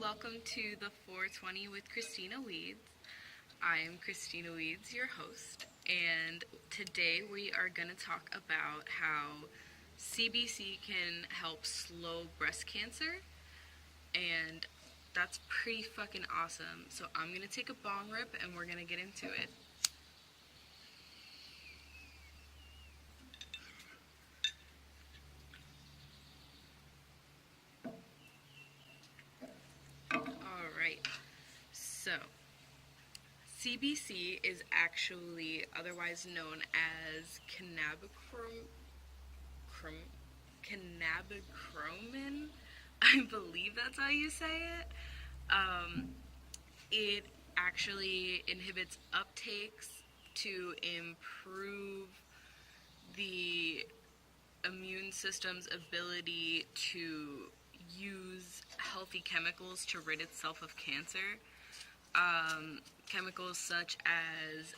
welcome to the 420 with Kristina Weeds. I'm Kristina Weeds, your host, and today we are going to talk about how CBC can help slow breast cancer, and that's pretty fucking awesome. So I'm going to take a bong rip and we're going to get into it. Alright, so CBC is actually otherwise known as cannabicromin. I believe that's how you say it. It actually inhibits uptakes to improve the immune system's ability to use healthy chemicals to rid itself of cancer. Chemicals such as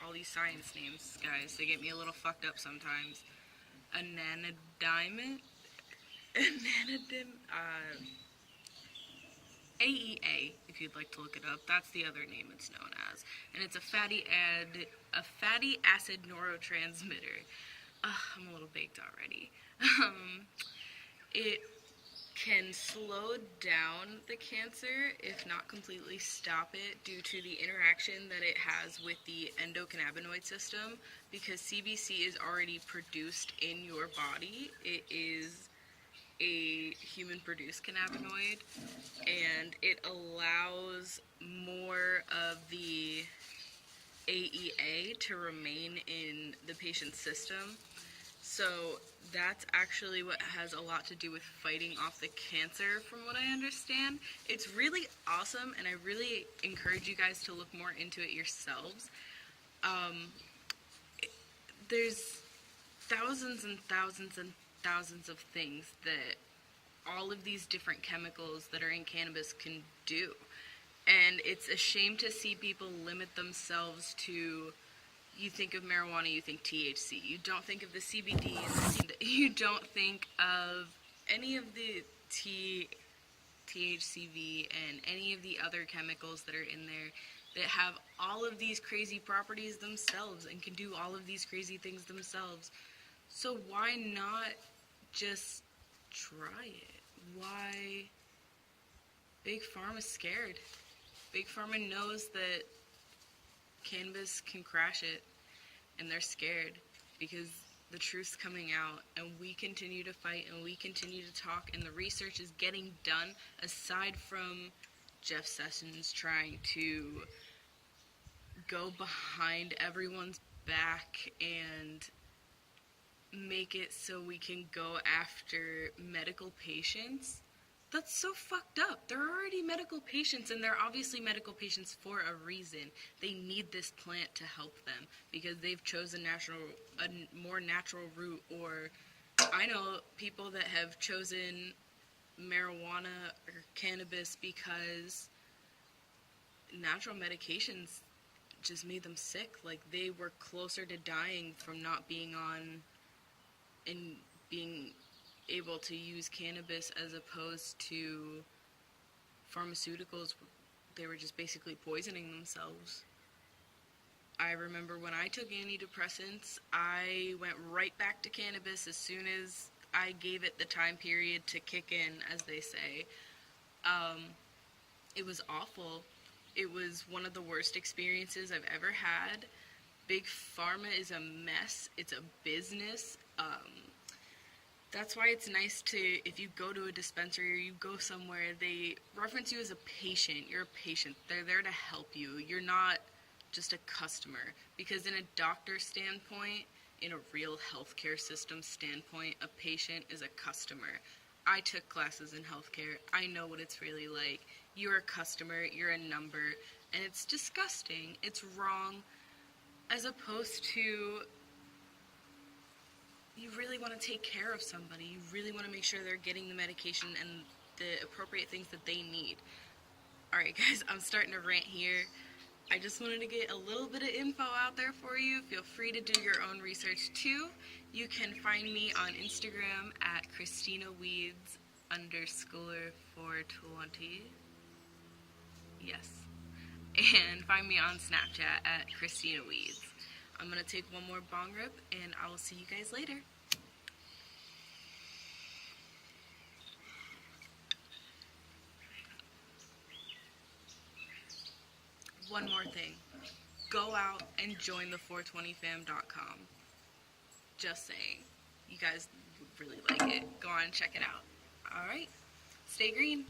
all these science names, guys, they get me a little fucked up sometimes. AEA, if you'd like to look it up. That's the other name it's known as, and it's a fatty acid neurotransmitter. I'm a little baked already. It can slow down the cancer, if not completely stop it, due to the interaction that it has with the endocannabinoid system. Because CBC is already produced in your body, it is a human-produced cannabinoid, and it allows more of the AEA to remain in the patient's system. So that's actually what has a lot to do with fighting off the cancer, from what I understand. It's really awesome, and I really encourage you guys to look more into it yourselves. There's thousands and thousands and thousands of things that all of these different chemicals that are in cannabis can do. And it's a shame to see people limit themselves to, you think of marijuana, you think THC. You don't think of the CBD, you don't think of any of the THCV and any of the other chemicals that are in there that have all of these crazy properties themselves and can do all of these crazy things themselves. So why not just try it? Why? Big Pharma's scared. Big Pharma knows that cannabis can crash it, and they're scared because the truth's coming out, and we continue to fight, and we continue to talk, and the research is getting done, aside from Jeff Sessions trying to go behind everyone's back and make it so we can go after medical patients. That's so fucked up. They're already medical patients, and they're obviously medical patients for a reason. They need this plant to help them because they've chosen a more natural route. Or I know people that have chosen marijuana or cannabis because natural medications just made them sick. Like, they were closer to dying from not being on and being able to use cannabis as opposed to pharmaceuticals. They were just basically poisoning themselves. I remember when I took antidepressants, I went right back to cannabis as soon as I gave it the time period to kick in, as they say. It was awful. It was one of the worst experiences I've ever had. Big Pharma is a mess. It's a business. That's why it's nice to, if you go to a dispensary or you go somewhere, they reference you as a patient. You're a patient. They're there to help you. You're not just a customer. Because in a doctor standpoint, in a real healthcare system standpoint, a patient is a customer. I took classes in healthcare. I know what it's really like. You're a customer. You're a number. And it's disgusting. It's wrong. As opposed to, you really want to take care of somebody. You really want to make sure they're getting the medication and the appropriate things that they need. Alright guys, I'm starting to rant here. I just wanted to get a little bit of info out there for you. Feel free to do your own research too. You can find me on Instagram at Kristina Weeds _420. Yes. And find me on Snapchat at Kristina Weeds. I'm going to take one more bong rip, and I will see you guys later. One more thing. Go out and join the 420fam.com. Just saying. You guys would really like it. Go on and check it out. Alright. Stay green.